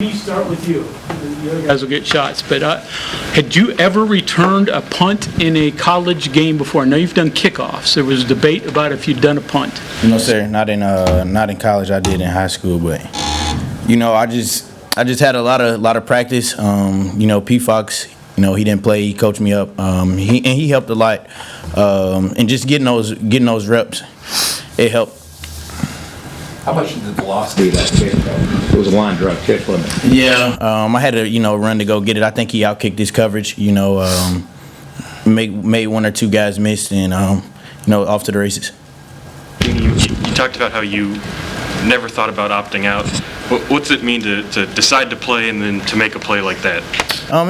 me start with you. The other guys will get shots, but had you ever returned a punt in a college game before? I know you've done kickoffs. There was debate about if you'd done a punt. No, sir. Not in college. I did in high school, but I just had a lot of practice. P. Fox, he didn't play. He coached me up. He helped a lot. And just getting those reps, it helped. How much did the velocity of that kick go? It was a line drive kick, wasn't it? Yeah, I had to, run to go get it. I think he outkicked his coverage, made one or two guys miss, and, off to the races. You talked about how you never thought about opting out. What's it mean to decide to play and then to make a play like that?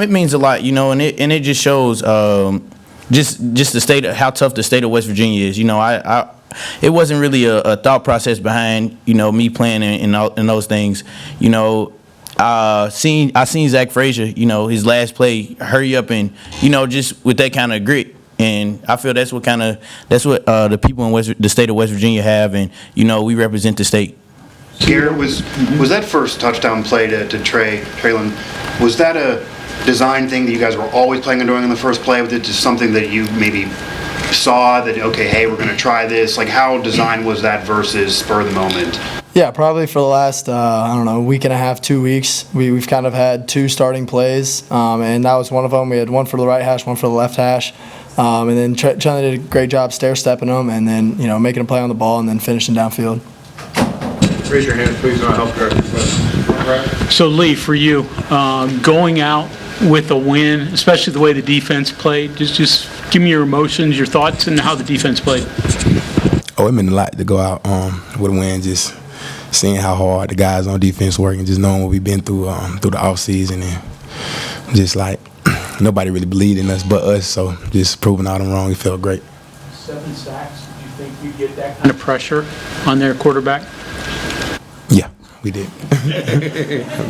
It means a lot, and it just shows just the state of how tough the state of West Virginia is. It wasn't really a thought process behind me playing in those things. I seen Zach Frazier, his last play, hurry up and just with that kind of grit. And I feel that's what the people in the state of West Virginia have, and we represent the state. Garrett, was that first touchdown play to Traylon, was that a design thing that you guys were always planning on doing in the first play? Was it just something that you maybe saw that, okay, hey, we're going to try this? Like, how designed was that versus spur of the moment? Yeah, probably for the last, week and a half, 2 weeks, we've kind of had two starting plays, and that was one of them. We had one for the right hash, one for the left hash, and then Chandler did a great job stair-stepping them and then, making a play on the ball and then finishing downfield. Raise your hand, please, and I'll help direct. So, Lee, for you, going out with a win, especially the way the defense played, just give me your emotions, your thoughts, and how the defense played. Oh, it meant a lot to go out with a win, just seeing how hard the guys on defense work and just knowing what we've been through the offseason, and just like nobody really believed in us but us, so just proving all them wrong, it felt great. 7 sacks, did you think you'd get that kind of pressure on their quarterback? Yeah, we did.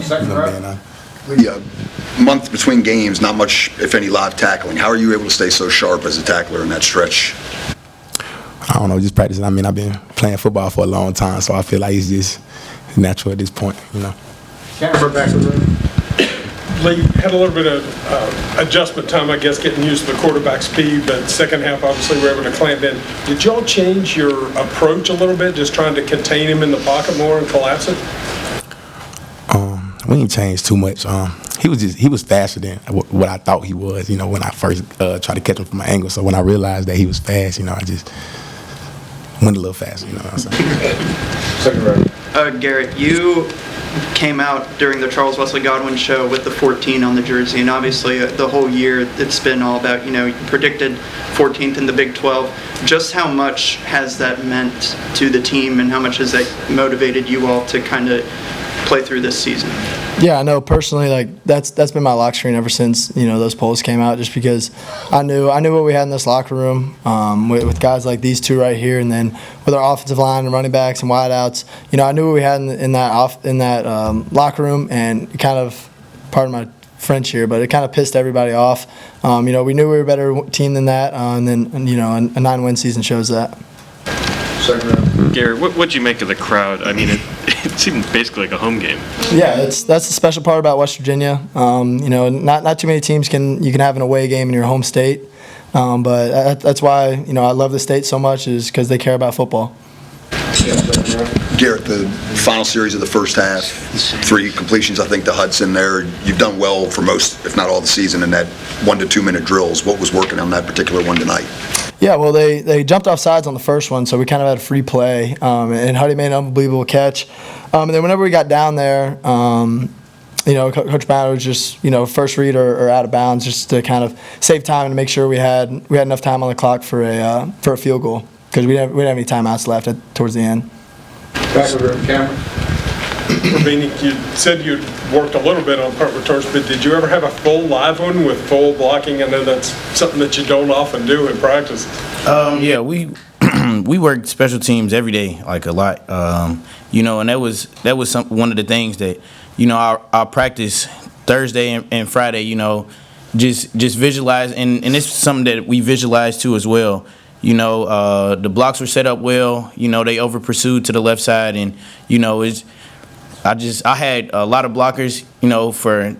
Second row. The month between games, not much, if any, live tackling. How are you able to stay so sharp as a tackler in that stretch? I don't know, just practicing. I mean, I've been playing football for a long time, so I feel like it's just natural at this point, Camera back to the room. Lee, had a little bit of adjustment time, I guess, getting used to the quarterback speed, but second half, obviously, we were able to clamp in. Did y'all change your approach a little bit, just trying to contain him in the pocket more and collapse it? We didn't change too much. He was faster than what I thought he was, when I first tried to catch him from my angle. So when I realized that he was fast, I just went a little faster, what I'm saying. Second row. Garrett, you came out during the Charles Wesley Godwin show with the 14 on the jersey, and obviously the whole year it's been all about, you predicted 14th in the Big 12. Just how much has that meant to the team, and how much has that motivated you all to kind of play through this season? Yeah, I know personally, that's been my lock screen ever since those polls came out. Just because I knew what we had in this locker room with guys like these two right here, and then with our offensive line and running backs and wideouts. I knew what we had in that locker room, and kind of, pardon my French here, but it kind of pissed everybody off. We knew we were a better team than that, and then a 9-win season shows that. Garrett, what'd you make of the crowd? I mean, it seemed basically like a home game. Yeah, that's the special part about West Virginia. Not too many teams you can have an away game in your home state, but that's why I love the state so much, is because they care about football. Garrett, the final series of the first half, 3 completions, I think, to Hudson there. You've done well for most, if not all, the season in that 1 to 2 minute drills. What was working on that particular one tonight? Yeah, well, they jumped off sides on the first one, so we kind of had a free play, and Huddy made an unbelievable catch. And then whenever we got down there, Coach Mayo was just, first read or out of bounds, just to kind of save time and make sure we had enough time on the clock for a field goal, because we didn't have any timeouts left towards the end. Back of the room, camera. Beanie, you said you'd worked a little bit on punt returns, but did you ever have a full live one with full blocking? I know that's something that you don't often do in practice. Yeah, we worked special teams every day, like a lot. And that was one of the things that our practice Thursday and Friday. Just visualize, and it's something that we visualize too as well. The blocks were set up well. They over pursued to the left side, and I had a lot of blockers, for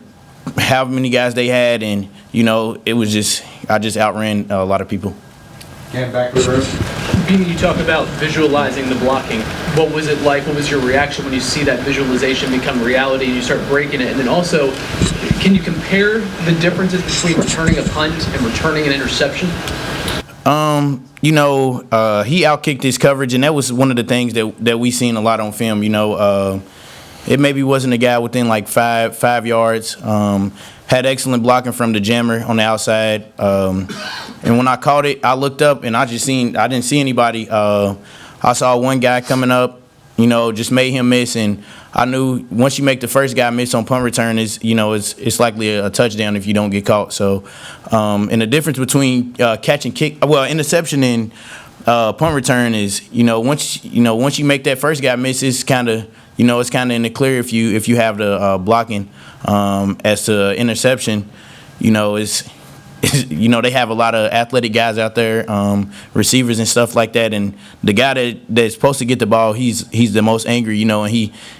however many guys they had, and it was just I just outran a lot of people. Cam, back to the room. Beanie, you talk about visualizing the blocking. What was it like? What was your reaction when you see that visualization become reality and you start breaking it? And then also, can you compare the differences between returning a punt and returning an interception? He outkicked his coverage, and that was one of the things that we seen a lot on film. It maybe wasn't a guy within like five yards. Had excellent blocking from the jammer on the outside. And when I caught it, I looked up and I didn't see anybody. I saw one guy coming up, just made him miss, and I knew once you make the first guy miss on punt return, it's likely a touchdown if you don't get caught. So, and the difference between catch and kick, interception and punt return is, once you make that first guy miss, it's kind of in the clear if you have the blocking. As to interception, they have a lot of athletic guys out there, receivers and stuff like that. And the guy that's supposed to get the ball, he's the most angry, and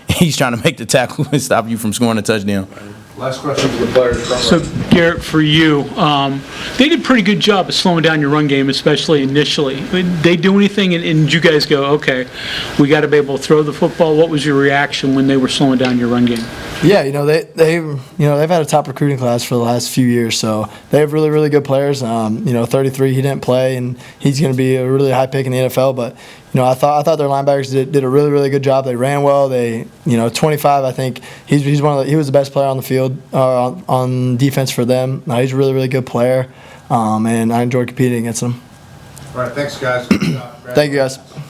he's trying to make the tackle and stop you from scoring a touchdown. Last question for the players. So, Garrett, for you, they did a pretty good job of slowing down your run game, especially initially. Did they do anything, and you guys go, okay, we got to be able to throw the football? What was your reaction when they were slowing down your run game? Yeah, they've had a top recruiting class for the last few years, so they have really, really good players. 33, he didn't play, and he's going to be a really high pick in the NFL, but I thought their linebackers did a really, really good job. They ran well. 25, I think he was the best player on the field on defense for them. He's a really, really good player, and I enjoyed competing against him. All right, thanks, guys. Thank you, guys.